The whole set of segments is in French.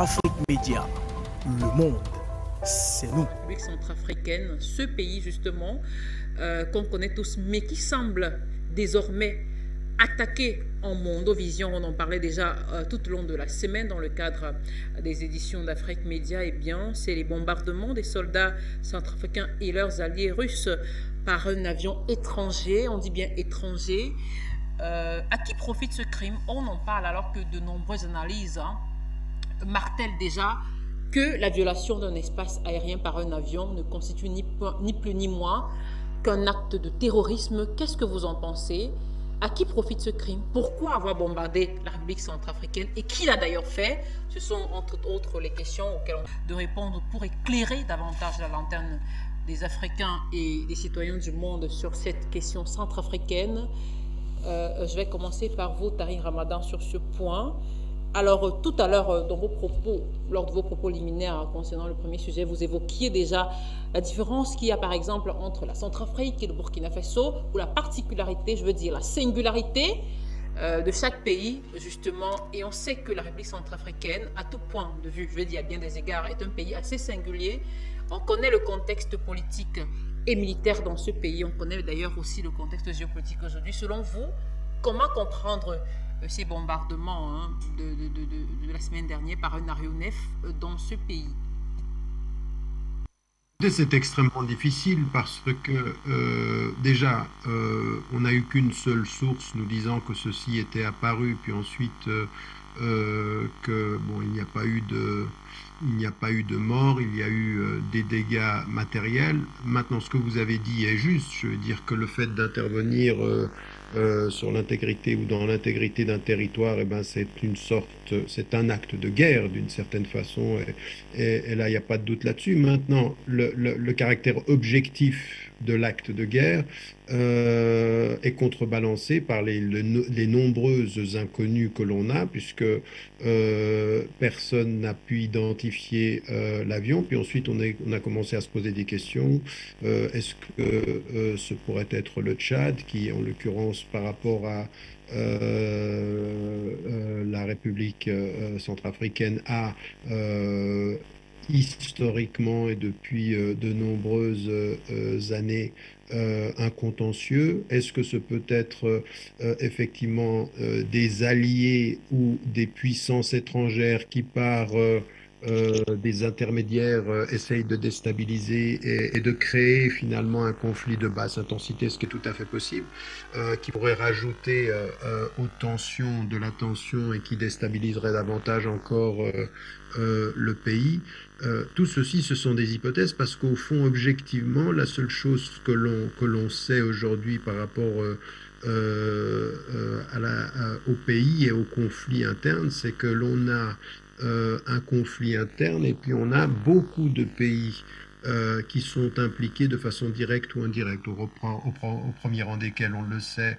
Afrique Média, le monde, c'est nous. République centrafricaine, ce pays justement qu'on connaît tous, mais qui semble désormais attaqué en mondovision. On en parlait déjà tout au long de la semaine dans le cadre des éditions d'Afrique Média. Eh bien, c'est les bombardements des soldats centrafricains et leurs alliés russes par un avion étranger. On dit bien étranger. À qui profite ce crime? On en parle alors que de nombreuses analyses martèlent déjà que la violation d'un espace aérien par un avion ne constitue ni plus ni moins qu'un acte de terrorisme. Qu'est-ce que vous en pensez? À qui profite ce crime? Pourquoi avoir bombardé la République centrafricaine? Et qui l'a d'ailleurs fait? Ce sont entre autres les questions auxquelles on a de répondre pour éclairer davantage la lanterne des Africains et des citoyens du monde sur cette question centrafricaine. Je vais commencer par vous, Tahir Ramadan, sur ce point. Alors, tout à l'heure, dans vos propos, lors de vos propos liminaires concernant le premier sujet, vous évoquiez déjà la différence qu'il y a, par exemple, entre la Centrafrique et le Burkina Faso, ou la particularité, je veux dire, la singularité de chaque pays, justement. Et on sait que la République centrafricaine, à tout point de vue, je veux dire, à bien des égards, est un pays assez singulier. On connaît le contexte politique et militaire dans ce pays. On connaît d'ailleurs aussi le contexte géopolitique aujourd'hui. Selon vous, comment comprendre ces bombardements de la semaine dernière par un aéronef dans ce pays? C'est extrêmement difficile parce que déjà, on n'a eu qu'une seule source nous disant que ceci était apparu, puis ensuite que bon, il n'y a pas eu de mort, il y a eu des dégâts matériels. Maintenant, ce que vous avez dit est juste. Je veux dire que le fait d'intervenir sur l'intégrité ou dans l'intégrité d'un territoire, eh ben, c'est un acte de guerre d'une certaine façon, et là, il n'y a pas de doute là-dessus. Maintenant, le caractère objectif de l'acte de guerre est contrebalancé par les nombreuses inconnues que l'on a, puisque personne n'a pu identifier l'avion. Puis ensuite, on a commencé à se poser des questions. Est-ce que ce pourrait être le Tchad, qui, en l'occurrence, par rapport à la République centrafricaine, a historiquement et depuis de nombreuses années un contentieux? Est-ce que ce peut être effectivement des alliés ou des puissances étrangères qui, par des intermédiaires, essayent de déstabiliser et de créer finalement un conflit de basse intensité, ce qui est tout à fait possible, qui pourrait rajouter aux tensions de la tension et qui déstabiliserait davantage encore le pays? Tout ceci, ce sont des hypothèses, parce qu'au fond, objectivement, la seule chose que l'on sait aujourd'hui par rapport au pays et au conflit interne, c'est que l'on a un conflit interne, et puis on a beaucoup de pays qui sont impliqués de façon directe ou indirecte, au premier rang desquels, on le sait,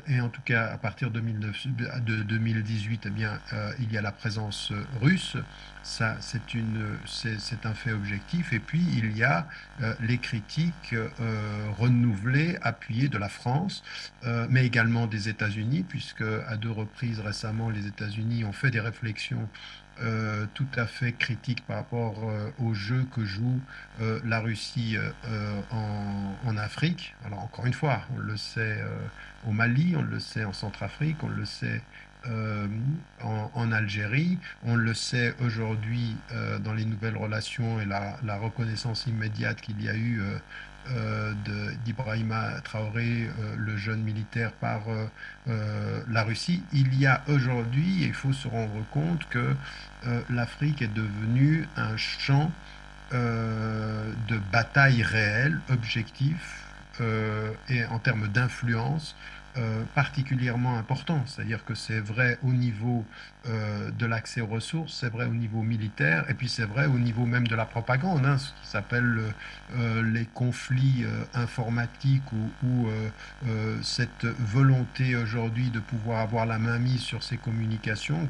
et en tout cas à partir de 2018, eh bien, il y a la présence russe. Ça, c'est un fait objectif. Et puis, il y a les critiques renouvelées, appuyées de la France, mais également des États-Unis, puisque à 2 reprises récemment, les États-Unis ont fait des réflexions tout à fait critiques par rapport au jeu que joue la Russie en Afrique. Alors, encore une fois, on le sait au Mali, on le sait en Centrafrique, on le sait en Algérie. On le sait aujourd'hui dans les nouvelles relations et la reconnaissance immédiate qu'il y a eu d'Ibrahima Traoré, le jeune militaire, par la Russie. Il y a aujourd'hui, il faut se rendre compte que l'Afrique est devenue un champ de bataille réelle, objectif, et en termes d'influence, particulièrement important. C'est-à-dire que c'est vrai au niveau de l'accès aux ressources, c'est vrai au niveau militaire, et puis c'est vrai au niveau même de la propagande, hein, ce qui s'appelle les conflits informatiques, ou cette volonté aujourd'hui de pouvoir avoir la main mise sur ces communications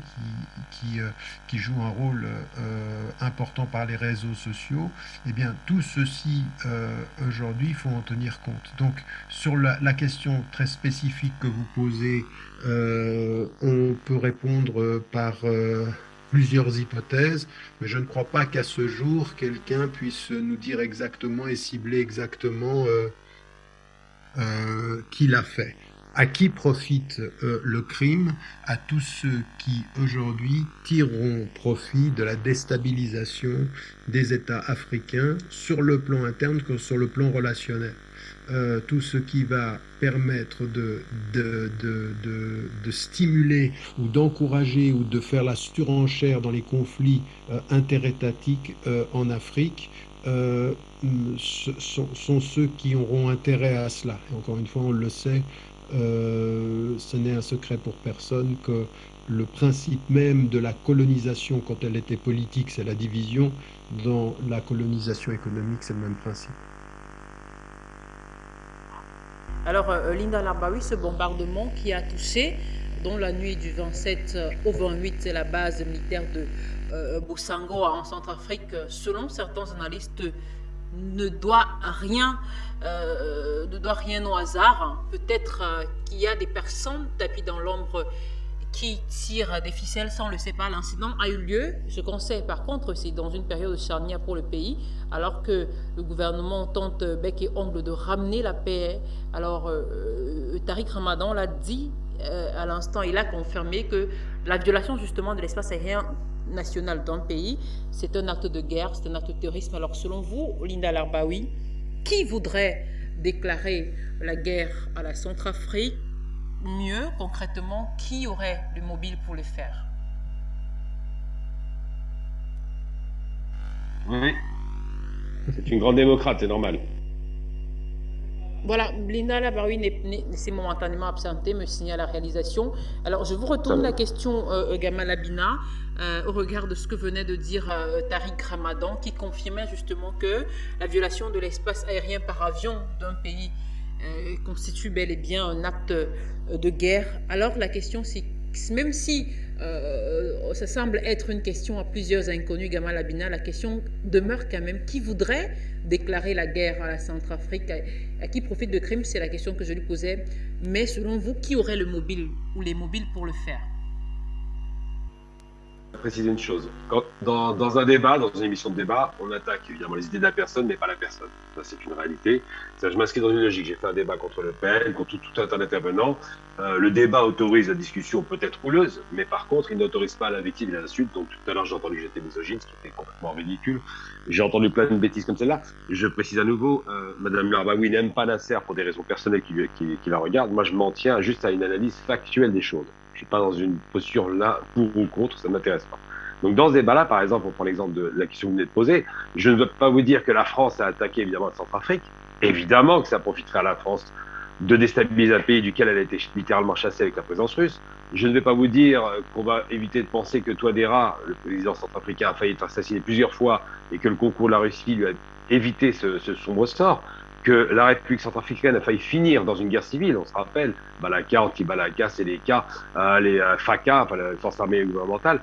qui joue un rôle important par les réseaux sociaux. Eh bien, tout ceci aujourd'hui, il faut en tenir compte. Donc, sur la question très spécifique que vous posez, on peut répondre par plusieurs hypothèses, mais je ne crois pas qu'à ce jour, quelqu'un puisse nous dire exactement et cibler exactement qui l'a fait. À qui profite le crime? À tous ceux qui aujourd'hui tireront profit de la déstabilisation des États africains sur le plan interne comme sur le plan relationnel. Tout ce qui va permettre de stimuler ou d'encourager ou de faire la surenchère dans les conflits interétatiques en Afrique sont ceux qui auront intérêt à cela. Et encore une fois, on le sait, ce n'est un secret pour personne que le principe même de la colonisation, quand elle était politique, c'est la division. Dans la colonisation économique, c'est le même principe. Alors, Linda Larbaoui, ce bombardement qui a touché, dans la nuit du 27 au 28, la base militaire de Boussango en Centrafrique, selon certains analystes, ne doit rien au hasard. Peut-être qu'il y a des personnes tapis dans l'ombre qui tirent des ficelles sans le sait pas. L'incident a eu lieu. Ce qu'on sait par contre, c'est dans une période charnière pour le pays, alors que le gouvernement tente bec et ongle de ramener la paix. Alors Tariq Ramadan l'a dit à l'instant, il a confirmé que la violation justement de l'espace aérien national dans le pays, c'est un acte de guerre, c'est un acte de terrorisme. Alors selon vous, Linda Larbaoui, qui voudrait déclarer la guerre à la Centrafrique? Mieux, concrètement, qui aurait le mobile pour le faire? Oui, c'est une grande démocrate, c'est normal. Voilà, Linda Larbaoui s'est momentanément absentée, me signale la réalisation. Alors, je vous retourne la question, Gamal Abina, au regard de ce que venait de dire Tariq Ramadan, qui confirmait justement que la violation de l'espace aérien par avion d'un pays constitue bel et bien un acte de guerre. Alors, la question, c'est, même si ça semble être une question à plusieurs inconnus, Gamal Abina, la question demeure quand même: qui voudrait déclarer la guerre à la Centrafrique? À qui profite de crime? C'est la question que je lui posais. Mais selon vous, qui aurait le mobile ou les mobiles pour le faire? Préciser une chose. Dans un débat, dans une émission de débat, on attaque évidemment les idées de la personne, mais pas la personne. Ça, c'est une réalité. Ça, je m'inscris dans une logique. J'ai fait un débat contre Le Pen, contre tout un tas d'intervenants. Le débat autorise la discussion peut-être houleuse, mais par contre, il n'autorise pas l'invective et l'insulte. Donc tout à l'heure, j'ai entendu que j'étais misogyne, ce qui était complètement ridicule. J'ai entendu plein de bêtises comme celle-là. Je précise à nouveau, Madame Larbaoui n'aime pas Nasser pour des raisons personnelles qui la regardent. Moi, je m'en tiens juste à une analyse factuelle des choses. Je suis pas dans une posture là pour ou contre, ça ne m'intéresse pas. Donc dans ce débat-là, par exemple, on prend l'exemple de la question que vous venez de poser, je ne veux pas vous dire que la France a attaqué évidemment la Centrafrique. Évidemment que ça profiterait à la France de déstabiliser un pays duquel elle a été littéralement chassée avec la présence russe. Je ne vais pas vous dire qu'on va éviter de penser que Touadéra, le président centrafricain, a failli être assassiné plusieurs fois et que le concours de la Russie lui a évité ce sombre sort. Que la République centrafricaine a failli finir dans une guerre civile, on se rappelle, Balaka, anti-Balaka, CDK, les FACA, enfin les forces armées gouvernementales.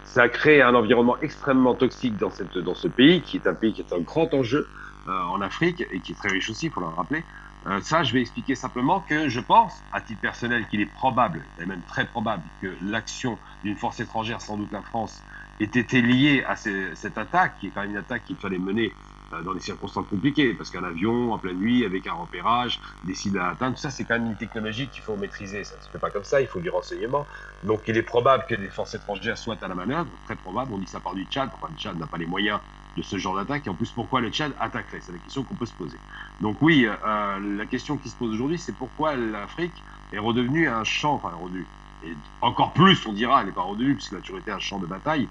Ça a créé un environnement extrêmement toxique dans ce pays, qui est un pays qui est un grand enjeu en Afrique et qui est très riche aussi, il faut le rappeler. Ça, je vais expliquer simplement que je pense, à titre personnel, qu'il est probable, et même très probable, que l'action d'une force étrangère, sans doute la France, ait été liée à cette attaque, qui est quand même une attaque qu'il fallait mener dans des circonstances compliquées, parce qu'un avion en pleine nuit avec un repérage, des cibles à atteindre, tout ça c'est quand même une technologie qu'il faut maîtriser, ça ne se fait pas comme ça, il faut du renseignement. Donc il est probable que des forces étrangères soient à la manœuvre, très probable, on dit que ça part du Tchad, pourquoi le Tchad n'a pas les moyens de ce genre d'attaque, et en plus pourquoi le Tchad attaquerait, c'est la question qu'on peut se poser. Donc oui, la question qui se pose aujourd'hui, c'est pourquoi l'Afrique est redevenue un champ, enfin redevenue, et encore plus on dira, elle n'est pas redevenue, puisqu'elle a toujours été un champ de bataille,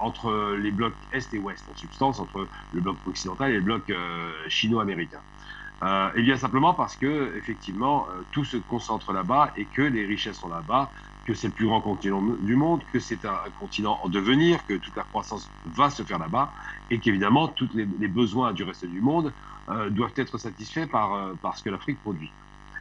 entre les blocs Est et Ouest, en substance, entre le bloc occidental et le bloc chino-américain. Et bien simplement parce que, effectivement, tout se concentre là-bas et que les richesses sont là-bas, que c'est le plus grand continent du monde, que c'est un continent en devenir, que toute la croissance va se faire là-bas et qu'évidemment, tous les besoins du reste du monde doivent être satisfaits par ce que l'Afrique produit.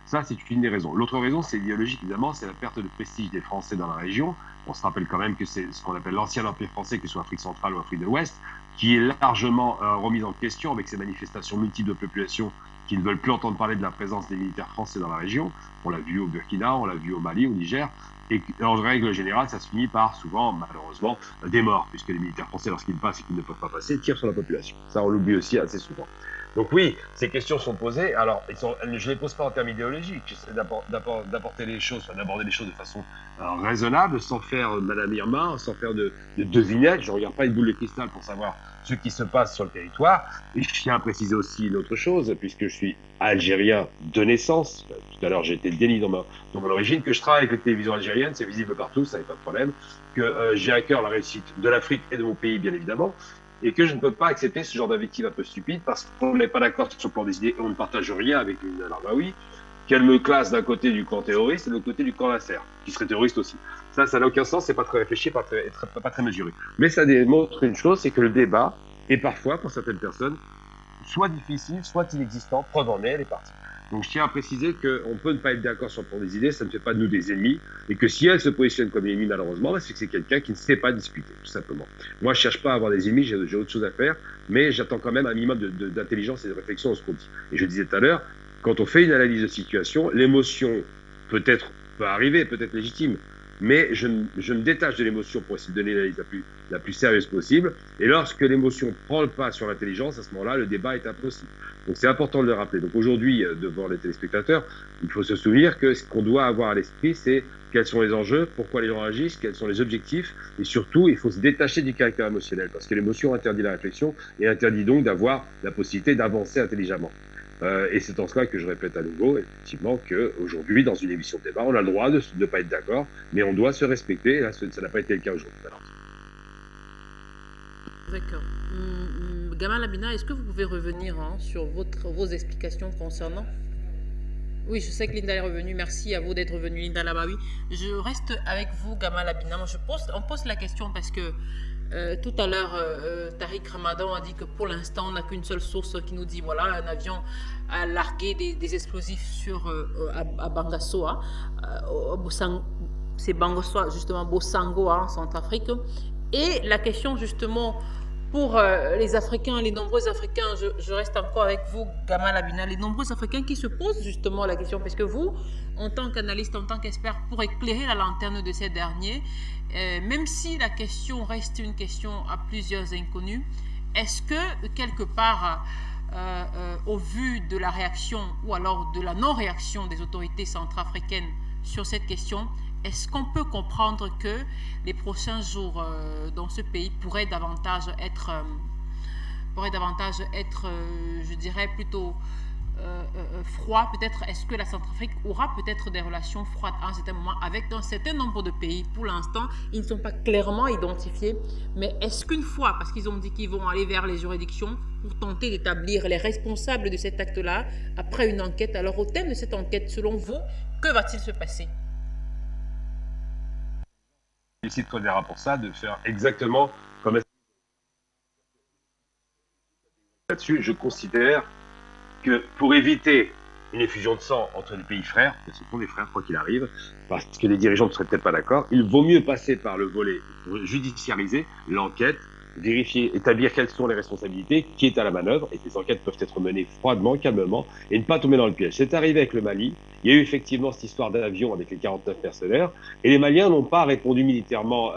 Ça, c'est une des raisons. L'autre raison, c'est idéologique, évidemment, c'est la perte de prestige des Français dans la région. On se rappelle quand même que c'est ce qu'on appelle l'ancien empire français, que ce soit Afrique centrale ou Afrique de l'Ouest, qui est largement remise en question avec ces manifestations multiples de populations qui ne veulent plus entendre parler de la présence des militaires français dans la région. On l'a vu au Burkina, on l'a vu au Mali, au Niger. Et en règle générale, ça se finit par, souvent, malheureusement, des morts, puisque les militaires français, lorsqu'ils passent et qu'ils ne peuvent pas passer, tirent sur la population. Ça, on l'oublie aussi assez souvent. Donc oui, ces questions sont posées. Alors, je ne les pose pas en termes idéologiques. J'essaie d'apporter les choses, enfin, d'aborder les choses de façon raisonnable, sans faire Madame Irma, sans faire de devinettes. Je ne regarde pas une boule de cristal pour savoir ce qui se passe sur le territoire. Et je tiens à préciser aussi une autre chose, puisque je suis algérien de naissance. Tout à l'heure, j'ai été déni dans mon origine, que je travaille avec les télévisions algériennes, c'est visible partout, ça n'est pas de problème, que j'ai à cœur la réussite de l'Afrique et de mon pays, bien évidemment, et que je ne peux pas accepter ce genre d'invective un peu stupide, parce qu'on n'est pas d'accord sur le plan des idées, et on ne partage rien avec une Larbaoui, qu'elle me classe d'un côté du camp terroriste et de l'autre côté du camp Nasser, qui serait terroriste aussi. Ça n'a aucun sens, c'est pas très réfléchi, pas très mesuré. Mais ça démontre une chose, c'est que le débat est parfois, pour certaines personnes, soit difficile, soit inexistant, preuve en est, elle est partie. Donc je tiens à préciser qu'on peut ne pas être d'accord sur le plan des idées, ça ne fait pas de nous des ennemis, et que si elle se positionne comme ennemi malheureusement, c'est que c'est quelqu'un qui ne sait pas discuter, tout simplement. Moi je cherche pas à avoir des ennemis, j'ai autre chose à faire, mais j'attends quand même un minimum d'intelligence et de réflexion sur ce qu'on dit. Et je disais tout à l'heure, quand on fait une analyse de situation, l'émotion peut arriver, peut être légitime, mais je me détache de l'émotion pour essayer de donner l'analyse la plus sérieuse possible. Et lorsque l'émotion prend le pas sur l'intelligence, à ce moment-là, le débat est impossible. Donc c'est important de le rappeler. Donc aujourd'hui, devant les téléspectateurs, il faut se souvenir que ce qu'on doit avoir à l'esprit, c'est quels sont les enjeux, pourquoi les gens agissent, quels sont les objectifs, et surtout, il faut se détacher du caractère émotionnel, parce que l'émotion interdit la réflexion et interdit donc d'avoir la possibilité d'avancer intelligemment. Et c'est en cela que je répète à nouveau, effectivement, qu'aujourd'hui, dans une émission de débat, on a le droit de ne pas être d'accord, mais on doit se respecter. Et là, ça n'a pas été le cas aujourd'hui. D'accord. Gamal Abina, est-ce que vous pouvez revenir sur vos explications concernant... Oui, je sais que Linda est revenue. Merci à vous d'être revenue, Linda Labaoui. Je reste avec vous, Gamal Abina. On pose la question parce que tout à l'heure, Tariq Ramadan a dit que pour l'instant, on n'a qu'une seule source qui nous dit voilà, un avion a largué des explosifs à Bangassoa. C'est Bangassoa, justement, Bosango, en Centrafrique. Et la question, justement, pour les Africains, les nombreux Africains, je reste encore avec vous, Gamal Abina, les nombreux Africains qui se posent justement la question, parce que vous, en tant qu'analyste, en tant qu'expert, pour éclairer la lanterne de ces derniers, même si la question reste une question à plusieurs inconnus, est-ce que quelque part, au vu de la réaction ou alors de la non-réaction des autorités centrafricaines sur cette question, est-ce qu'on peut comprendre que les prochains jours dans ce pays pourraient davantage être, je dirais plutôt froids? Peut-être est-ce que la Centrafrique aura peut-être des relations froides à un certain moment avec un certain nombre de pays? Pour l'instant, ils ne sont pas clairement identifiés. Mais est-ce qu'une fois, parce qu'ils ont dit qu'ils vont aller vers les juridictions pour tenter d'établir les responsables de cet acte-là, après une enquête, alors au terme de cette enquête, selon vous, que va-t-il se passer? Félicite Codera pour ça, de faire exactement comme là-dessus. Je considère que pour éviter une effusion de sang entre les pays frères, ce sont des frères quoi qu'il arrive, parce que les dirigeants ne seraient peut-être pas d'accord, il vaut mieux passer par le volet pour judiciariser l'enquête, vérifier, établir quelles sont les responsabilités, qui est à la manœuvre, et ces enquêtes peuvent être menées froidement, calmement, et ne pas tomber dans le piège. C'est arrivé avec le Mali, il y a eu effectivement cette histoire d'avion avec les 49 mercenaires, et les Maliens n'ont pas répondu militairement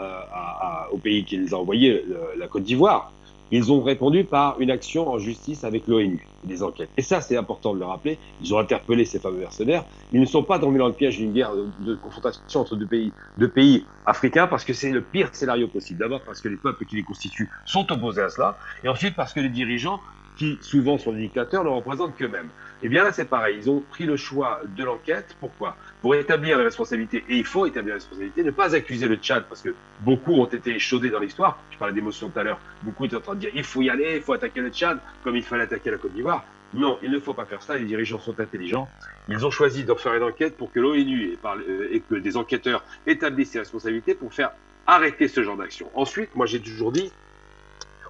au pays qui les a envoyés, la Côte d'Ivoire. Ils ont répondu par une action en justice avec l'ONU, des enquêtes. Et ça, c'est important de le rappeler. Ils ont interpellé ces fameux mercenaires. Ils ne sont pas tombés dans le piège d'une guerre de confrontation entre deux pays africains, parce que c'est le pire scénario possible. D'abord parce que les peuples qui les constituent sont opposés à cela, et ensuite parce que les dirigeants, qui souvent sont des dictateurs, ne représentent qu'eux-mêmes. Et bien là, c'est pareil. Ils ont pris le choix de l'enquête. Pourquoi? Pour établir les responsabilités. Et il faut établir les responsabilités. Ne pas accuser le Tchad, parce que beaucoup ont été échaudés dans l'histoire. Je parlais d'émotion tout à l'heure. Beaucoup étaient en train de dire il faut y aller, il faut attaquer le Tchad, comme il fallait attaquer la Côte d'Ivoire. Non, il ne faut pas faire ça. Les dirigeants sont intelligents. Ils ont choisi de faire une enquête pour que l'ONU et que des enquêteurs établissent ces responsabilités pour faire arrêter ce genre d'action. Ensuite, moi j'ai toujours dit,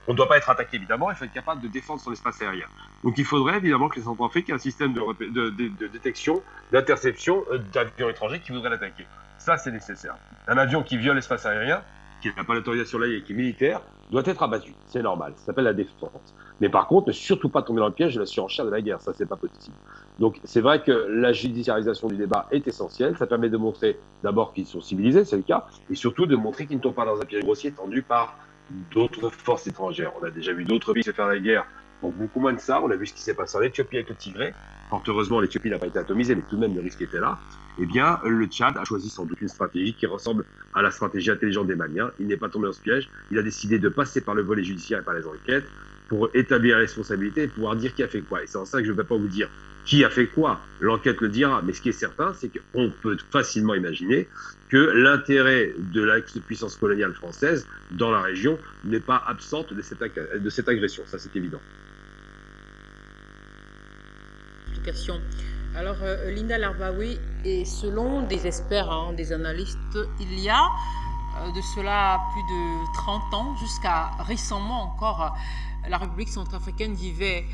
on ne doit pas être attaqué, évidemment, il faut être capable de défendre son espace aérien. Donc il faudrait évidemment que les Centrafriques aient un système de détection, d'interception d'avions étrangers qui voudraient l'attaquer. Ça, c'est nécessaire. Un avion qui viole l'espace aérien, qui n'a pas l'autorisation là et qui est militaire, doit être abattu. C'est normal. Ça s'appelle la défense. Mais par contre, ne surtout pas tomber dans le piège de la surenchère de la guerre. Ça, c'est pas possible. Donc, c'est vrai que la judiciarisation du débat est essentielle. Ça permet de montrer d'abord qu'ils sont civilisés, c'est le cas, et surtout de montrer qu'ils ne tombent pas dans un piège grossier tendu par d'autres forces étrangères. On a déjà vu d'autres pays se faire la guerre pour beaucoup moins de ça. On a vu ce qui s'est passé en Éthiopie avec le Tigré. Fort heureusement, l'Éthiopie n'a pas été atomisée, mais tout de même, le risque était là. Eh bien, le Tchad a choisi sans doute une stratégie qui ressemble à la stratégie intelligente des Maliens. Il n'est pas tombé dans ce piège. Il a décidé de passer par le volet judiciaire et par les enquêtes pour établir la responsabilité et pouvoir dire qui a fait quoi. Et c'est en ça que je ne vais pas vous dire qui a fait quoi. L'enquête le dira. Mais ce qui est certain, c'est qu'on peut facilement imaginer que l'intérêt de la puissance coloniale française dans la région n'est pas absente de cette agression. Ça, c'est évident. Alors, Linda Larbaoui, et selon des experts, des analystes, il y a de cela plus de 30 ans, jusqu'à récemment encore, la République centrafricaine vivait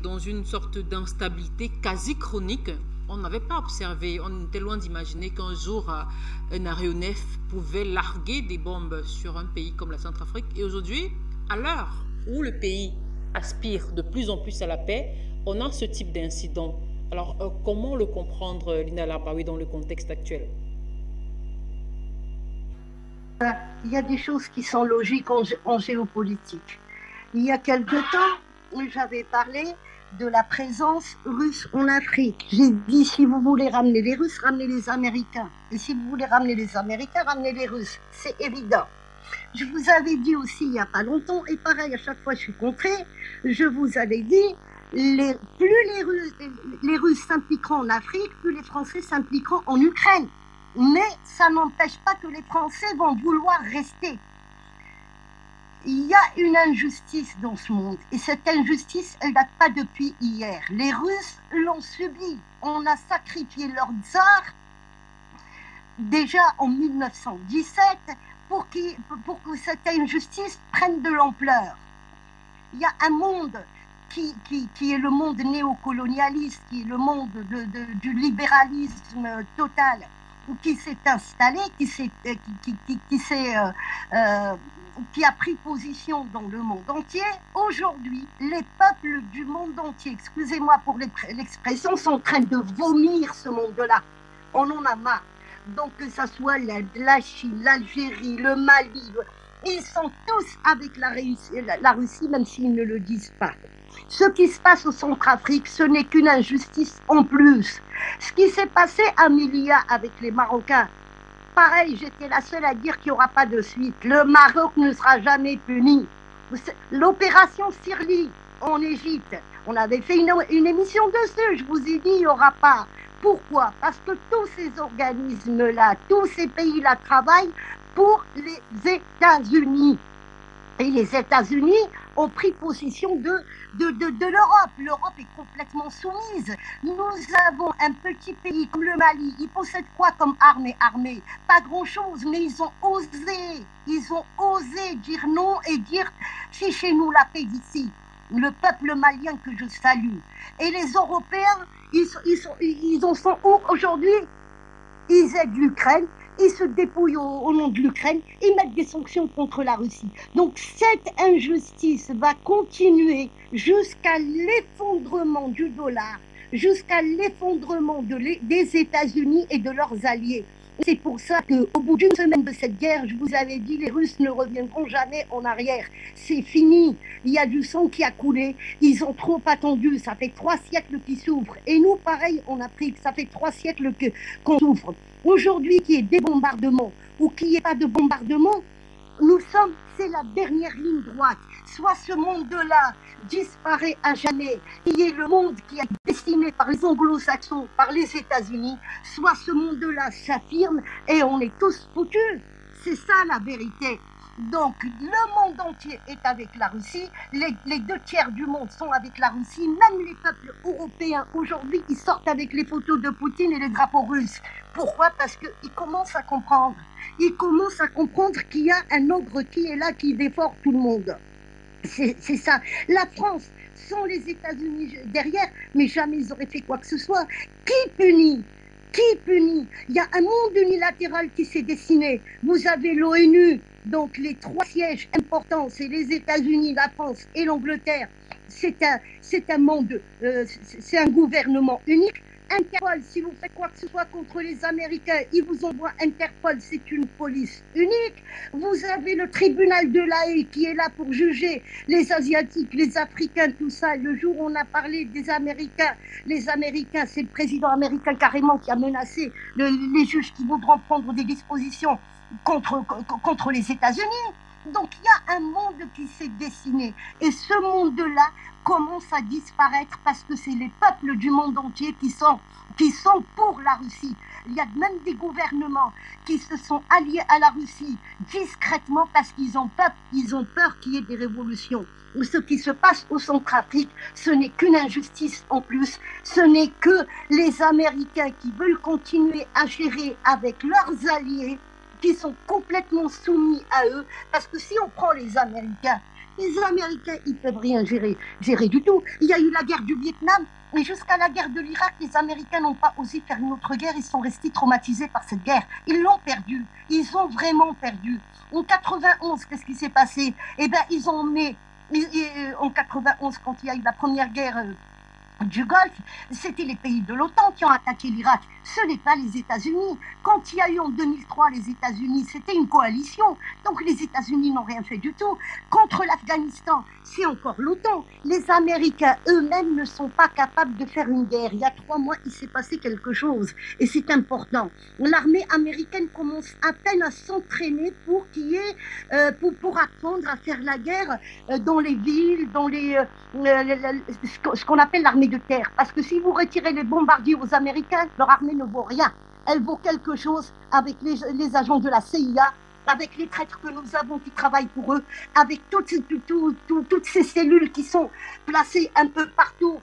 dans une sorte d'instabilité quasi chronique. On n'avait pas observé, on était loin d'imaginer qu'un jour, un aéronef pouvait larguer des bombes sur un pays comme la Centrafrique. Et aujourd'hui, à l'heure où le pays aspire de plus en plus à la paix, on a ce type d'incident. Alors, comment le comprendre, Linda Larbaoui, dans le contexte actuel? Il y a des choses qui sont logiques en géopolitique. Il y a quelque temps, j'avais parlé de la présence russe en Afrique. J'ai dit, si vous voulez ramener les Russes, ramenez les Américains. Et si vous voulez ramener les Américains, ramenez les Russes. C'est évident. Je vous avais dit aussi il n'y a pas longtemps, et pareil, à chaque fois je suis contrée, je vous avais dit, plus les Russes s'impliqueront en Afrique, plus les Français s'impliqueront en Ukraine. Mais ça n'empêche pas que les Français vont vouloir rester. Il y a une injustice dans ce monde, et cette injustice, elle ne date pas depuis hier. Les Russes l'ont subie. On a sacrifié leur tsar déjà en 1917 pour que cette injustice prenne de l'ampleur. Il y a un monde qui est le monde néocolonialiste, qui est le monde du libéralisme total, qui s'est installé, qui a pris position dans le monde entier. Aujourd'hui, les peuples du monde entier, excusez-moi pour l'expression, sont en train de vomir ce monde-là. On en a marre. Donc que ce soit la Chine, l'Algérie, le Mali, ils sont tous avec la Russie, même s'ils ne le disent pas. Ce qui se passe au Centrafrique, ce n'est qu'une injustice en plus. Ce qui s'est passé à Melilla avec les Marocains, pareil, j'étais la seule à dire qu'il n'y aura pas de suite. Le Maroc ne sera jamais puni. L'opération Sirli en Égypte, on avait fait une émission dessus, je vous ai dit, il n'y aura pas. Pourquoi? Parce que tous ces organismes-là, tous ces pays-là travaillent pour les États-Unis. Et les États-Unis ont pris possession de l'Europe. L'Europe est complètement soumise. Nous avons un petit pays comme le Mali. Ils possèdent quoi comme armée? Pas grand-chose, mais ils ont osé dire non et dire fichez-nous la paix d'ici. Le peuple malien que je salue. Et les Européens, ils en sont où aujourd'hui? Ils aident l'Ukraine. Ils se dépouillent au nom de l'Ukraine, ils mettent des sanctions contre la Russie. Donc cette injustice va continuer jusqu'à l'effondrement du dollar, jusqu'à l'effondrement des États-Unis et de leurs alliés. C'est pour ça qu'au bout d'une semaine de cette guerre, je vous avais dit, les Russes ne reviendront jamais en arrière. C'est fini. Il y a du sang qui a coulé. Ils ont trop attendu. Ça fait 3 siècles qu'ils souffrent. Et nous, pareil, on a pris que ça fait 3 siècles qu'on souffre. Aujourd'hui, qu'il y ait des bombardements ou qu'il n'y ait pas de bombardement, c'est la dernière ligne droite. Soit ce monde-là disparaît à jamais, qui est le monde qui est destiné par les anglo-saxons, par les États-Unis, soit ce monde-là s'affirme et on est tous foutus. C'est ça la vérité. Donc le monde entier est avec la Russie, les 2 tiers du monde sont avec la Russie, même les peuples européens aujourd'hui, ils sortent avec les photos de Poutine et les drapeaux russes. Pourquoi? Parce qu'ils commencent à comprendre. Ils commencent à comprendre qu'il y a un ogre qui est là, qui dévore tout le monde. C'est ça. La France, sans les États-Unis derrière, mais jamais ils auraient fait quoi que ce soit. Qui punit? Qui punit? Il y a un monde unilatéral qui s'est dessiné. Vous avez l'ONU, donc les 3 sièges importants, c'est les États-Unis, la France et l'Angleterre. C'est un monde, c'est un gouvernement unique. Interpol, si vous faites quoi que ce soit contre les Américains, ils vous envoient Interpol, c'est une police unique. Vous avez le tribunal de La Haye qui est là pour juger les Asiatiques, les Africains, tout ça. Le jour où on a parlé des Américains, les Américains, c'est le président américain carrément qui a menacé les juges qui voudront prendre des dispositions contre les États-Unis. Donc il y a un monde qui s'est dessiné. Et ce monde-là commence à disparaître parce que c'est les peuples du monde entier qui sont pour la Russie. Il y a même des gouvernements qui se sont alliés à la Russie discrètement parce qu'ils ont peur qu'il y ait des révolutions. Ce qui se passe au Centrafrique, ce n'est qu'une injustice en plus. Ce n'est que les Américains qui veulent continuer à gérer avec leurs alliés qui sont complètement soumis à eux. Parce que si on prend les Américains, ils ne peuvent rien gérer du tout. Il y a eu la guerre du Vietnam, mais jusqu'à la guerre de l'Irak, les Américains n'ont pas osé faire une autre guerre. Ils sont restés traumatisés par cette guerre. Ils l'ont perdue. Ils ont vraiment perdu. En 91, qu'est-ce qui s'est passé? Eh bien, ils ont mis... En 91, quand il y a eu la première guerre du Golfe, c'était les pays de l'OTAN qui ont attaqué l'Irak. Ce n'est pas les États-Unis. Quand il y a eu en 2003 les États-Unis, c'était une coalition. Donc les États-Unis n'ont rien fait du tout. Contre l'Afghanistan, c'est encore l'OTAN. Les Américains eux-mêmes ne sont pas capables de faire une guerre. Il y a 3 mois, il s'est passé quelque chose. Et c'est important. L'armée américaine commence à peine à s'entraîner pour pour apprendre à faire la guerre dans les villes, dans ce qu'on appelle l'armée de terre. Parce que si vous retirez les bombardiers aux Américains, leur armée ne vaut rien. Elle vaut quelque chose avec les agents de la CIA, avec les traîtres que nous avons qui travaillent pour eux, avec toutes ces cellules qui sont placées un peu partout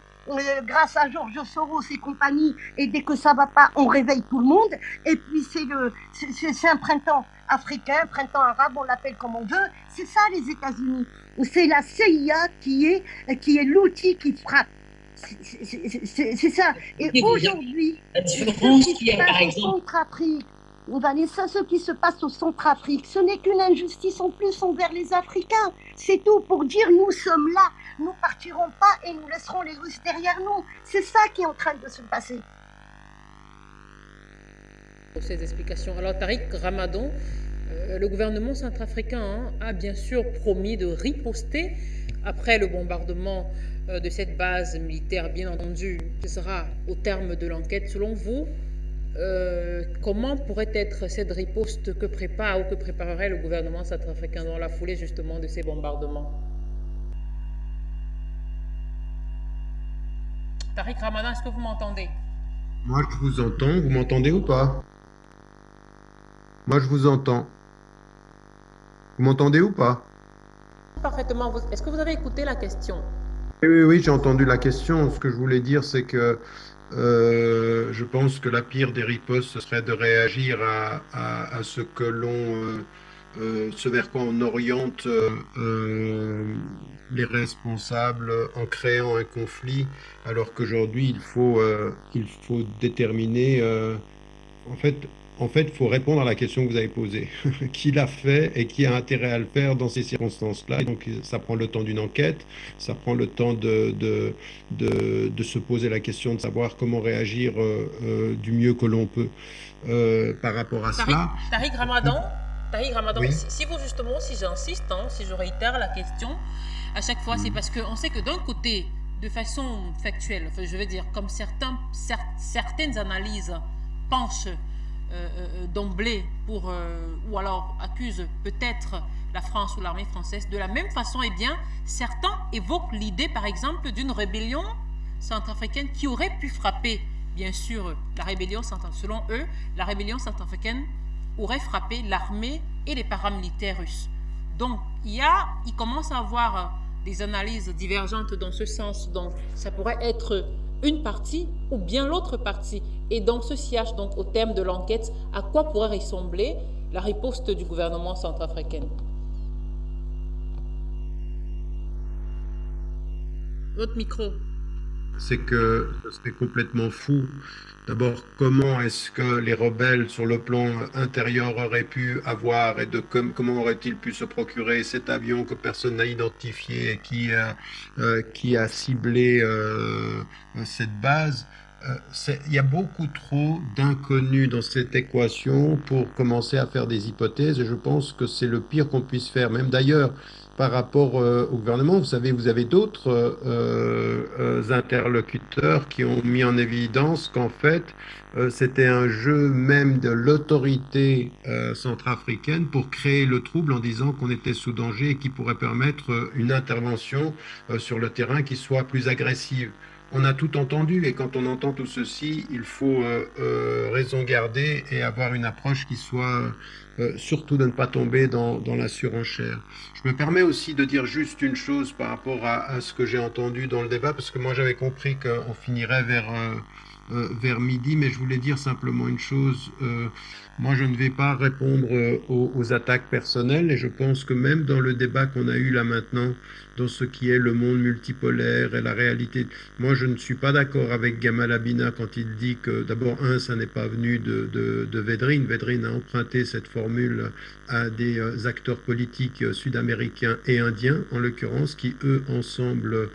grâce à George Soros et compagnie. Et dès que ça va pas, on réveille tout le monde. Et puis c'est un printemps africain, printemps arabe, on l'appelle comme on veut. C'est ça les États-Unis. C'est la CIA qui est l'outil qui frappe. C'est ça. Et aujourd'hui, ce qui se passe au Centrafrique, ce qui se passe au Centrafrique, ce n'est qu'une injustice en plus envers les Africains. C'est tout pour dire nous sommes là, nous partirons pas et nous laisserons les Russes derrière nous. C'est ça qui est en train de se passer. Pour ces explications. Alors Tariq Ramadan, le gouvernement centrafricain a bien sûr promis de riposter après le bombardement de cette base militaire, bien entendu. Ce sera au terme de l'enquête. Selon vous, comment pourrait être cette riposte que prépare ou que préparerait le gouvernement centrafricain dans la foulée justement de ces bombardements? Tariq Ramadan, est-ce que vous m'entendez? Moi, je vous entends. Vous m'entendez ou pas? Moi, je vous entends. Vous m'entendez ou pas? Parfaitement. Est-ce que vous avez écouté la question? Oui, j'ai entendu la question. Ce que je voulais dire, c'est que je pense que la pire des ripostes, ce serait de réagir à ce que ce vers quoi on oriente les responsables en créant un conflit, alors qu'aujourd'hui, il faut déterminer... En fait, il faut répondre à la question que vous avez posée. Qui l'a fait et qui a intérêt à le faire dans ces circonstances-là? Donc, ça prend le temps d'une enquête, ça prend le temps de se poser la question de savoir comment réagir du mieux que l'on peut par rapport à cela. Tariq Ramadan, oui. si j'insiste, si je réitère la question, à chaque fois, c'est parce qu'on sait que d'un côté, de façon factuelle, je veux dire, comme certaines analyses penchent d'emblée ou alors accusent peut-être la France ou l'armée française. De la même façon, eh bien, certains évoquent l'idée, par exemple, d'une rébellion centrafricaine qui aurait pu frapper, bien sûr, selon eux, la rébellion centrafricaine aurait frappé l'armée et les paramilitaires russes. Donc, il commence à avoir des analyses divergentes dans ce sens. Donc, ça pourrait être une partie ou bien l'autre partie. Et donc, ceci H, donc, au terme de l'enquête, à quoi pourrait ressembler la riposte du gouvernement centrafricain? Votre micro. c'est que c'est complètement fou. D'abord, comment est-ce que les rebelles sur le plan intérieur auraient pu avoir et comment auraient-ils pu se procurer cet avion que personne n'a identifié et qui a ciblé cette base? Il y a beaucoup trop d'inconnus dans cette équation pour commencer à faire des hypothèses et je pense que c'est le pire qu'on puisse faire. Même d'ailleurs, par rapport au gouvernement, vous savez, vous avez d'autres interlocuteurs qui ont mis en évidence qu'en fait, c'était un jeu même de l'autorité centrafricaine pour créer le trouble en disant qu'on était sous danger et qui pourrait permettre une intervention sur le terrain qui soit plus agressive. On a tout entendu et quand on entend tout ceci, il faut raison garder et avoir une approche qui soit surtout de ne pas tomber dans la surenchère. Je me permets aussi de dire juste une chose par rapport à ce que j'ai entendu dans le débat, parce que moi j'avais compris qu'on finirait vers midi, mais je voulais dire simplement une chose. Moi, je ne vais pas répondre aux attaques personnelles et je pense que même dans le débat qu'on a eu là maintenant, dans ce qui est le monde multipolaire et la réalité, moi, je ne suis pas d'accord avec Gamal Abina quand il dit que, d'abord, ça n'est pas venu de Védrine. Védrine a emprunté cette formule à des acteurs politiques sud-américains et indiens, en l'occurrence, qui, eux, ensemble,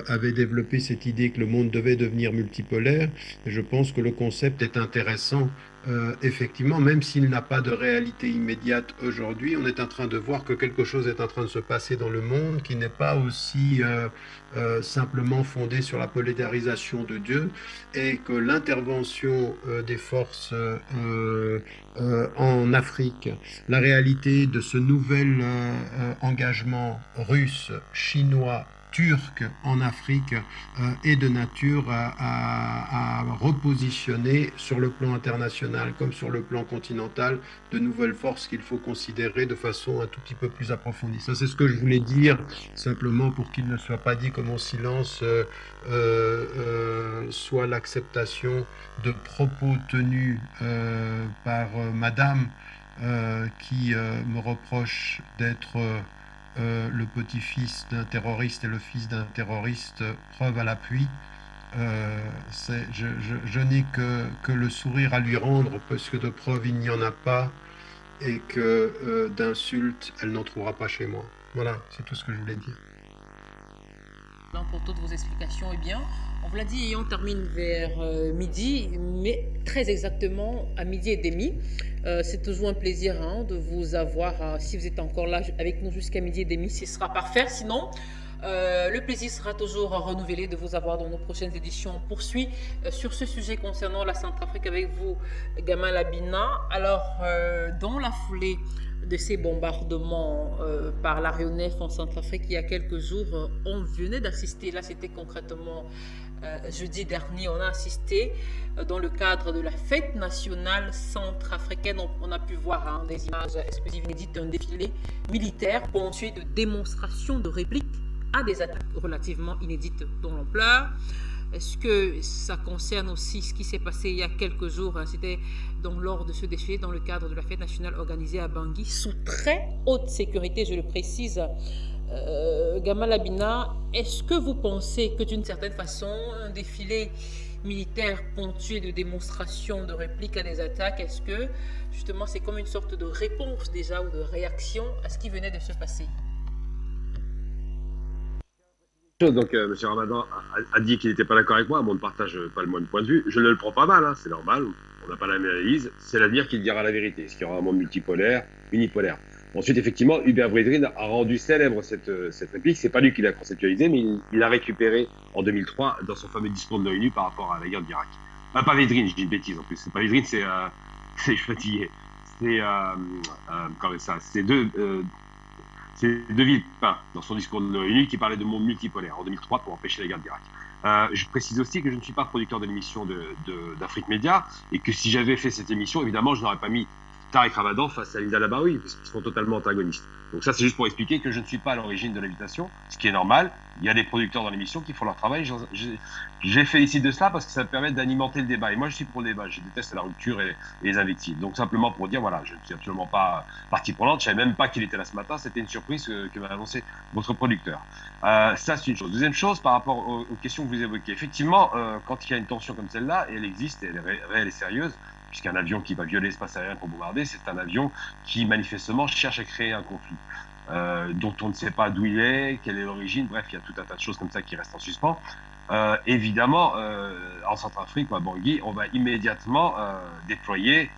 avaient développé cette idée que le monde devait devenir multipolaire. Et je pense que le concept est intéressant. Effectivement, même s'il n'a pas de réalité immédiate aujourd'hui, on est en train de voir que quelque chose est en train de se passer dans le monde qui n'est pas aussi simplement fondé sur la polarisation de Dieu et que l'intervention des forces en Afrique, la réalité de ce nouvel engagement russe, chinois, turc en Afrique est de nature à repositionner sur le plan international comme sur le plan continental de nouvelles forces qu'il faut considérer de façon un tout petit peu plus approfondie. Ça, c'est ce que je voulais dire, simplement pour qu'il ne soit pas dit que mon silence soit l'acceptation de propos tenus par madame qui me reproche d'être le petit-fils d'un terroriste et le fils d'un terroriste, preuve à l'appui. Je n'ai que le sourire à lui rendre parce que de preuves il n'y en a pas et que d'insultes elle n'en trouvera pas chez moi. Voilà, c'est tout ce que je voulais dire. Pour toutes vos explications, eh bien, on vous l'a dit, on termine vers midi, mais très exactement à midi et demi. C'est toujours un plaisir de vous avoir. Si vous êtes encore là avec nous jusqu'à midi et demi, ce sera parfait. Sinon, le plaisir sera toujours renouvelé de vous avoir dans nos prochaines éditions. On poursuit sur ce sujet concernant la Centrafrique avec vous, Gamal Abina. Alors, dans la foulée de ces bombardements par l'aéronef en Centrafrique il y a quelques jours, on venait d'assister, là c'était concrètement jeudi dernier, on a assisté dans le cadre de la fête nationale centrafricaine, on a pu voir des images exclusives inédites d'un défilé militaire ponctué de démonstrations de répliques à des attaques relativement inédites dans l'ampleur. Est-ce que ça concerne aussi ce qui s'est passé il y a quelques jours? C'était donc lors de ce défilé dans le cadre de la fête nationale organisée à Bangui, sous très haute sécurité, je le précise. Gamal Abina, est-ce que vous pensez que d'une certaine façon, un défilé militaire ponctué de démonstrations, de répliques à des attaques, est-ce que justement c'est comme une sorte de réponse déjà ou de réaction à ce qui venait de se passer? Donc, M. Ramadan a dit qu'il n'était pas d'accord avec moi. Moi, on ne partage pas le même point de vue. Je ne le prends pas mal, c'est normal. On n'a pas la même analyse. C'est l'avenir qui dira la vérité. Est-ce qu'il y aura un monde multipolaire, unipolaire? Ensuite, effectivement, Hubert Védrine a rendu célèbre cette réplique. C'est pas lui qui l'a conceptualisée, mais il l'a récupérée en 2003 dans son fameux discours de l'ONU par rapport à la guerre d'Irak. Pas Védrine, je dis une bêtise en plus. C'est pas Védrine, c'est je suis fatigué. C'est deux Villepin, dans son discours de l'ONU, qui parlait de monde multipolaire en 2003 pour empêcher la guerre d'Irak. Je précise aussi que je ne suis pas producteur de l'émission d'Afrique Média et que si j'avais fait cette émission, évidemment, je n'aurais pas mis Tarek Ramadan face à Linda Labaoui, parce qu'ils sont totalement antagonistes. Donc ça, c'est juste pour expliquer que je ne suis pas à l'origine de l'invitation, ce qui est normal. Il y a des producteurs dans l'émission qui font leur travail. J'ai félicite de cela parce que ça me permet d'alimenter le débat. Et moi, je suis pour le débat. Je déteste la rupture et les invectives. Donc simplement pour dire, voilà, je ne suis absolument pas partie prenante. Je ne savais même pas qu'il était là ce matin. C'était une surprise que m'a annoncé votre producteur. Ça, c'est une chose. Deuxième chose, par rapport aux questions que vous évoquez. Effectivement, quand il y a une tension comme celle-là, et elle existe, et elle est réelle et sérieuse, puisqu'un avion qui va violer l'espace aérien pour bombarder, c'est un avion qui manifestement cherche à créer un conflit, dont on ne sait pas d'où il est, quelle est l'origine, bref, il y a tout un tas de choses comme ça qui restent en suspens. Évidemment, en Centrafrique ou à Bangui, on va immédiatement déployer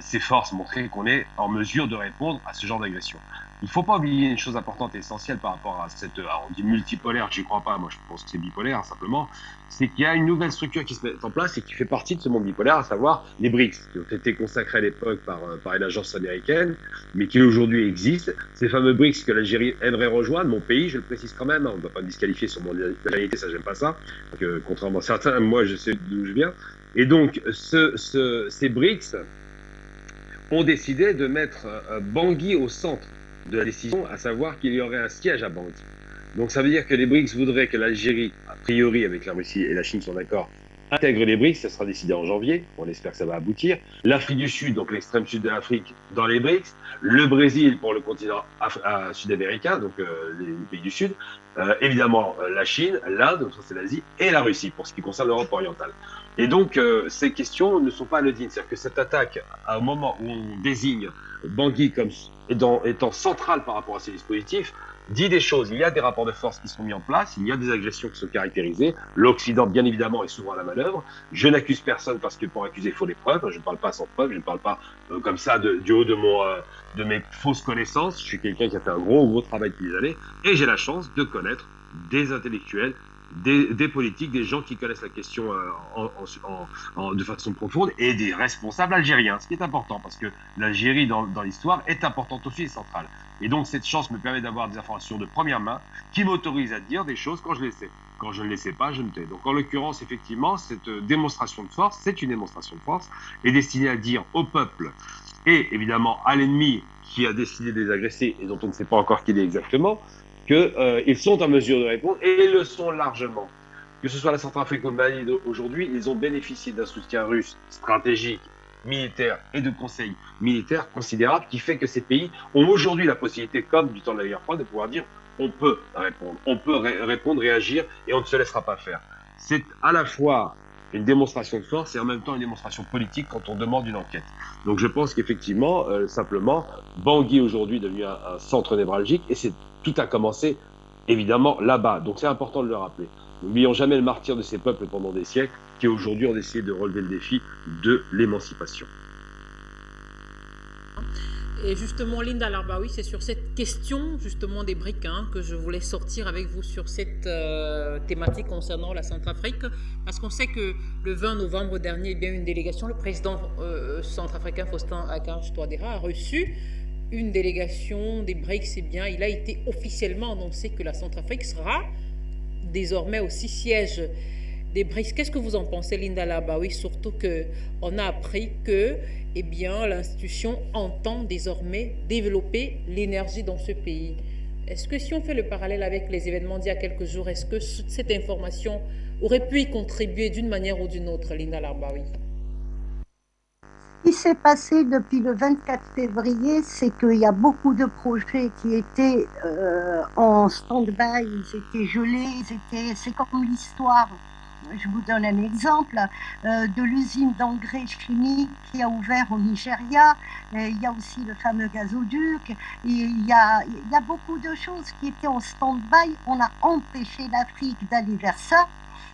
ses forces, montrer qu'on est en mesure de répondre à ce genre d'agression. Il ne faut pas oublier une chose importante et essentielle par rapport à cette... on dit multipolaire, je n'y crois pas, moi je pense que c'est bipolaire simplement, c'est qu'il y a une nouvelle structure qui se met en place et qui fait partie de ce monde bipolaire, à savoir les BRICS, qui ont été consacrés à l'époque par une agence américaine, mais qui aujourd'hui existent. Ces fameux BRICS que l'Algérie aimerait rejoindre, mon pays, je le précise quand même, on ne va pas me disqualifier sur mon nationalité, ça j'aime pas ça, donc, contrairement à certains, moi je sais d'où je viens. Et donc ces BRICS ont décidé de mettre Bangui au centre de la décision, à savoir qu'il y aurait un siège à Bangui. Donc ça veut dire que les BRICS voudraient que l'Algérie, a priori avec la Russie et la Chine sont d'accord, intègre les BRICS, ça sera décidé en janvier, on espère que ça va aboutir. L'Afrique du Sud, donc l'extrême sud de l'Afrique, dans les BRICS. Le Brésil pour le continent sud-américain, donc les pays du Sud. Évidemment la Chine, l'Inde, donc ça c'est l'Asie, et la Russie pour ce qui concerne l'Europe orientale. Et donc ces questions ne sont pas anodines, c'est-à-dire que cette attaque, à un moment où on désigne Bangui comme étant central par rapport à ces dispositifs, dit des choses. Il y a des rapports de force qui sont mis en place, il y a des agressions qui sont caractérisées. L'Occident, bien évidemment, est souvent à la manœuvre. Je n'accuse personne parce que pour accuser, il faut des preuves. Je ne parle pas sans preuves, je ne parle pas comme ça du haut de mes fausses connaissances. Je suis quelqu'un qui a fait un gros travail depuis des années et j'ai la chance de connaître des intellectuels, des politiques, des gens qui connaissent la question de façon profonde et des responsables algériens, ce qui est important parce que l'Algérie dans l'histoire est importante aussi et centrale. Et donc cette chance me permet d'avoir des informations de première main qui m'autorisent à dire des choses quand je les sais. Quand je ne les sais pas, je me tais. Donc en l'occurrence, effectivement, cette démonstration de force, c'est une démonstration de force, est destinée à dire au peuple et évidemment à l'ennemi qui a décidé de les agresser et dont on ne sait pas encore qui il est exactement, qu'ils sont en mesure de répondre, et ils le sont largement. Que ce soit la Centrafrique ou le Mali aujourd'hui, ils ont bénéficié d'un soutien russe stratégique, militaire et de conseils militaires considérables, qui fait que ces pays ont aujourd'hui la possibilité, comme du temps de la guerre froide, de pouvoir dire on peut répondre, réagir, et on ne se laissera pas faire. C'est à la fois une démonstration de force et en même temps une démonstration politique quand on demande une enquête. Donc je pense qu'effectivement, simplement, Bangui aujourd'hui est devenu un centre névralgique, et tout a commencé évidemment là-bas. Donc c'est important de le rappeler. N'oublions jamais le martyre de ces peuples pendant des siècles qui aujourd'hui ont décidé de relever le défi de l'émancipation. Et justement, Linda Labaoui, c'est sur cette question justement des BRICS que je voulais sortir avec vous sur cette thématique concernant la Centrafrique, parce qu'on sait que le 20 novembre dernier, eh bien, une délégation, le président centrafricain Faustin Archange Touadéra a reçu une délégation des BRICS. Eh bien, il a été officiellement annoncé que la Centrafrique sera désormais aussi siège des BRICS. Qu'est-ce que vous en pensez, Linda Labaoui, surtout qu'on a appris que eh bien, l'institution entend désormais développer l'énergie dans ce pays. Est-ce que si on fait le parallèle avec les événements d'il y a quelques jours, est-ce que cette information aurait pu y contribuer d'une manière ou d'une autre, Linda Labaoui? Ce qui s'est passé depuis le 24 février, c'est qu'il y a beaucoup de projets qui étaient en stand-by, ils étaient gelés, c'est comme l'histoire. Je vous donne un exemple de l'usine d'engrais chimiques qui a ouvert au Nigeria. Il y a aussi le fameux gazoduc. Il y a beaucoup de choses qui étaient en stand-by. On a empêché l'Afrique d'aller vers ça.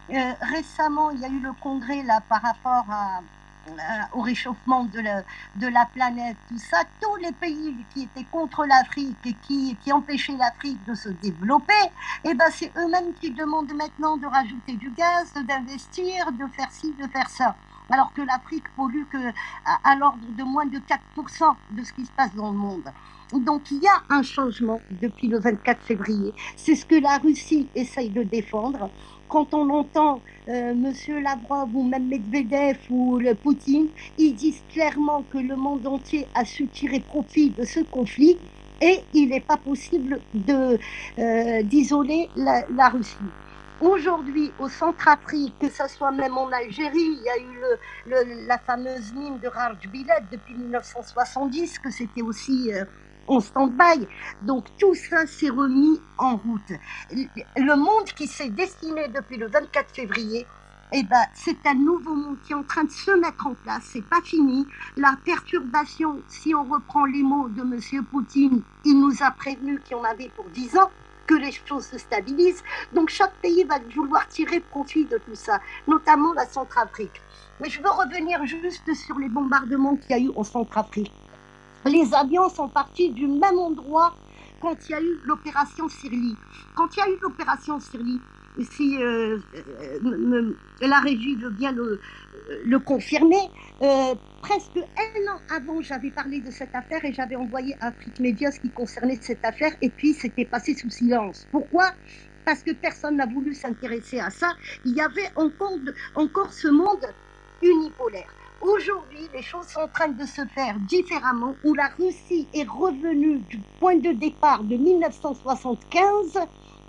Récemment, il y a eu le congrès là par rapport au réchauffement de la planète, tout ça. Tous les pays qui étaient contre l'Afrique et qui empêchaient l'Afrique de se développer, et ben c'est eux-mêmes qui demandent maintenant de rajouter du gaz, d'investir, de faire ci, de faire ça. alors que l'Afrique pollue à l'ordre de moins de 4% de ce qui se passe dans le monde. Donc il y a un changement depuis le 24 février. C'est ce que la Russie essaye de défendre. Quand on entend Monsieur Lavrov ou même Medvedev ou le Poutine, ils disent clairement que le monde entier a su tirer profit de ce conflit et il n'est pas possible d'isoler la Russie. Aujourd'hui, au Centrafrique, que ce soit même en Algérie, il y a eu la fameuse mine de Rajbilet depuis 1970, que c'était aussi en stand-by. Donc tout ça s'est remis en route. Le monde qui s'est dessiné depuis le 24 février, eh ben, c'est un nouveau monde qui est en train de se mettre en place. C'est pas fini. La perturbation, si on reprend les mots de M. Poutine, il nous a prévenu qu'il y en avait pour 10 ans, que les choses se stabilisent. Donc chaque pays va vouloir tirer profit de tout ça, notamment la Centrafrique. Mais je veux revenir juste sur les bombardements qu'il y a eu en Centrafrique. Les avions sont partis du même endroit quand il y a eu l'opération Sirli. Quand il y a eu l'opération Sirli, si la régie veut bien le confirmer, presque un an avant, j'avais parlé de cette affaire et j'avais envoyé à Afrique Média ce qui concernait cette affaire et puis c'était passé sous silence. Pourquoi ? Parce que personne n'a voulu s'intéresser à ça. Il y avait encore ce monde unipolaire. Aujourd'hui, les choses sont en train de se faire différemment, où la Russie est revenue du point de départ de 1975,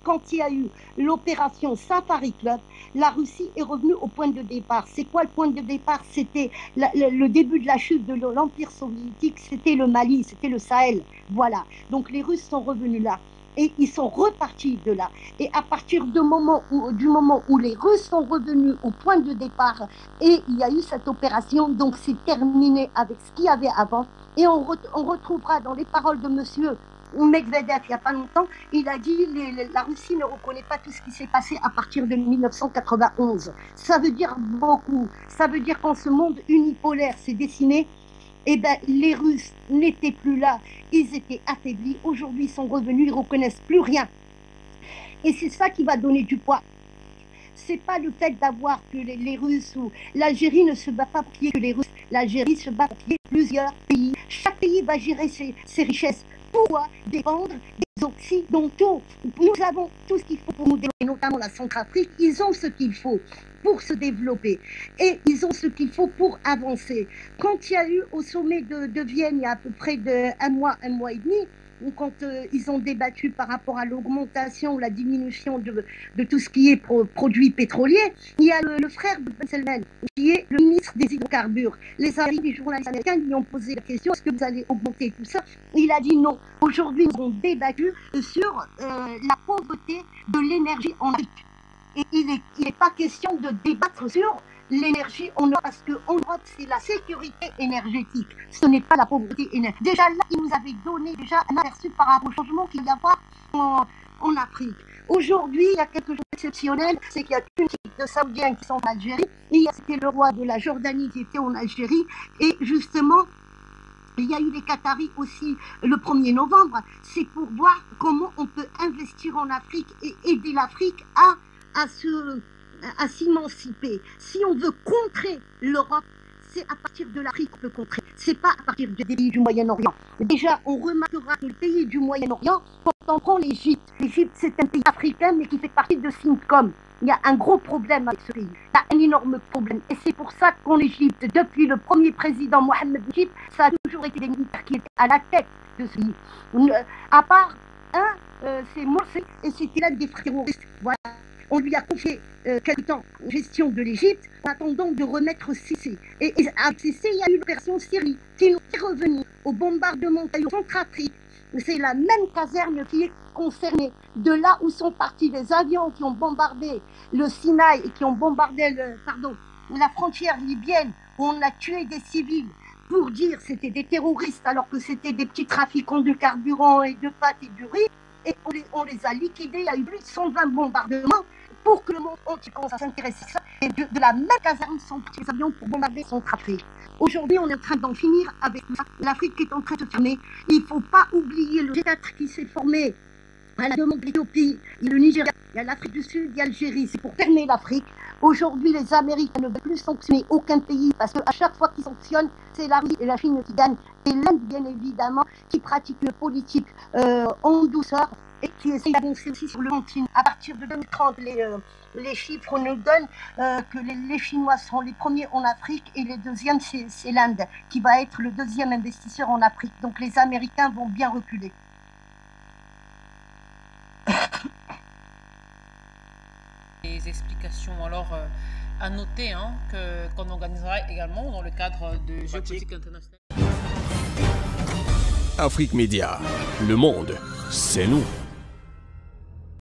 quand il y a eu l'opération Safari Club. La Russie est revenue au point de départ. C'est quoi le point de départ? C'était le début de la chute de l'Empire soviétique, c'était le Mali, c'était le Sahel. Voilà. Donc les Russes sont revenus là. Et ils sont repartis de là. Et à partir du moment où les Russes sont revenus au point de départ, et il y a eu cette opération, donc c'est terminé avec ce qu'il y avait avant. Et on retrouvera dans les paroles de monsieur Medvedev, il n'y a pas longtemps, il a dit la Russie ne reconnaît pas tout ce qui s'est passé à partir de 1991. Ça veut dire beaucoup. Ça veut dire quand ce monde unipolaire s'est dessiné, eh ben, les Russes n'étaient plus là, ils étaient affaiblis. Aujourd'hui, ils sont revenus, ils ne reconnaissent plus rien. Et c'est ça qui va donner du poids. C'est pas le fait d'avoir que les Russes ou l'Algérie ne se bat pas pour qu'il y ait que les Russes. L'Algérie se bat pour qu'il y ait plusieurs pays. Chaque pays va gérer ses richesses. Pourquoi dépendre des Occidentaux? Nous avons tout ce qu'il faut pour nous développer, notamment la Centrafrique. Ils ont ce qu'il faut pour se développer et ils ont ce qu'il faut pour avancer. Quand il y a eu au sommet de Vienne, il y a à peu près un mois et demi, quand ils ont débattu par rapport à l'augmentation ou la diminution de tout ce qui est produits pétroliers, il y a le frère de Ben Salman, qui est le ministre des hydrocarbures. Les journalistes américains lui ont posé la question, est-ce que vous allez augmenter tout ça? Il a dit non. Aujourd'hui, nous avons débattu sur la pauvreté de l'énergie en Afrique. Et il n'est pas question de débattre sur l'énergie en Europe, parce qu'en Europe, c'est la sécurité énergétique. Ce n'est pas la pauvreté énergétique. Déjà là, il nous avait donné un aperçu par rapport au changement qu'il y a en Afrique. Aujourd'hui, il y a quelque chose d'exceptionnel, c'est qu'il y a une équipe de Saoudiens qui sont en Algérie, et c'était le roi de la Jordanie qui était en Algérie, et justement, il y a eu les Qataris aussi le 1er novembre. C'est pour voir comment on peut investir en Afrique et aider l'Afrique à s'émanciper. Si on veut contrer l'Europe, c'est à partir de l'Afrique qu'on peut contrer. C'est pas à partir des pays du Moyen-Orient. Déjà, on remarquera que le pays du Moyen-Orient, quand on prend l'Égypte, c'est un pays africain, mais qui fait partie de SINCOM. Il y a un gros problème avec ce pays. Il y a un énorme problème. Et c'est pour ça qu'en Égypte, depuis le premier président Mohamed Égypte, ça a toujours été des militaires qui étaient à la tête de ce pays. À part c'est Morsi, et c'était l'un des frères terroristes. Voilà. On lui a confié quelque temps en gestion de l'Égypte en attendant de remettre Sissi. Et avec Sissi, il y a eu l'opération Syrie qui nous est revenue au bombardement en Centrafrique. C'est la même caserne qui est concernée. De là où sont partis les avions qui ont bombardé le Sinaï et qui ont bombardé la frontière libyenne, où on a tué des civils pour dire que c'était des terroristes alors que c'était des petits trafiquants de carburant et de pâtes et du riz. Et on les a liquidés. Il y a eu plus de 120 bombardements pour que le monde entier commence à s'intéresser à ça. Et de la même caserne sont partis les avions pour bombarder Centrafrique. Aujourd'hui, on est en train d'en finir avec ça. L'Afrique est en train de se fermer. Il ne faut pas oublier le G4 qui s'est formé à la demande de l'Éthiopie, le Nigeria, il y a l'Afrique du Sud, il y a l'Algérie. C'est pour fermer l'Afrique, Aujourd'hui, les Américains ne veulent plus sanctionner aucun pays parce qu'à chaque fois qu'ils sanctionnent, c'est la Russie et la Chine qui gagnent. Et l'Inde, bien évidemment, qui pratique une politique en douceur et qui essaie d'avancer aussi sur le continent. À partir de 2030, les chiffres nous donnent que les Chinois seront les premiers en Afrique et les deuxièmes, c'est l'Inde qui va être le deuxième investisseur en Afrique. Donc les Américains vont bien reculer. Les explications, alors à noter qu'on organisera également dans le cadre de géopolitique internationale. Afrique Média, le monde, c'est nous.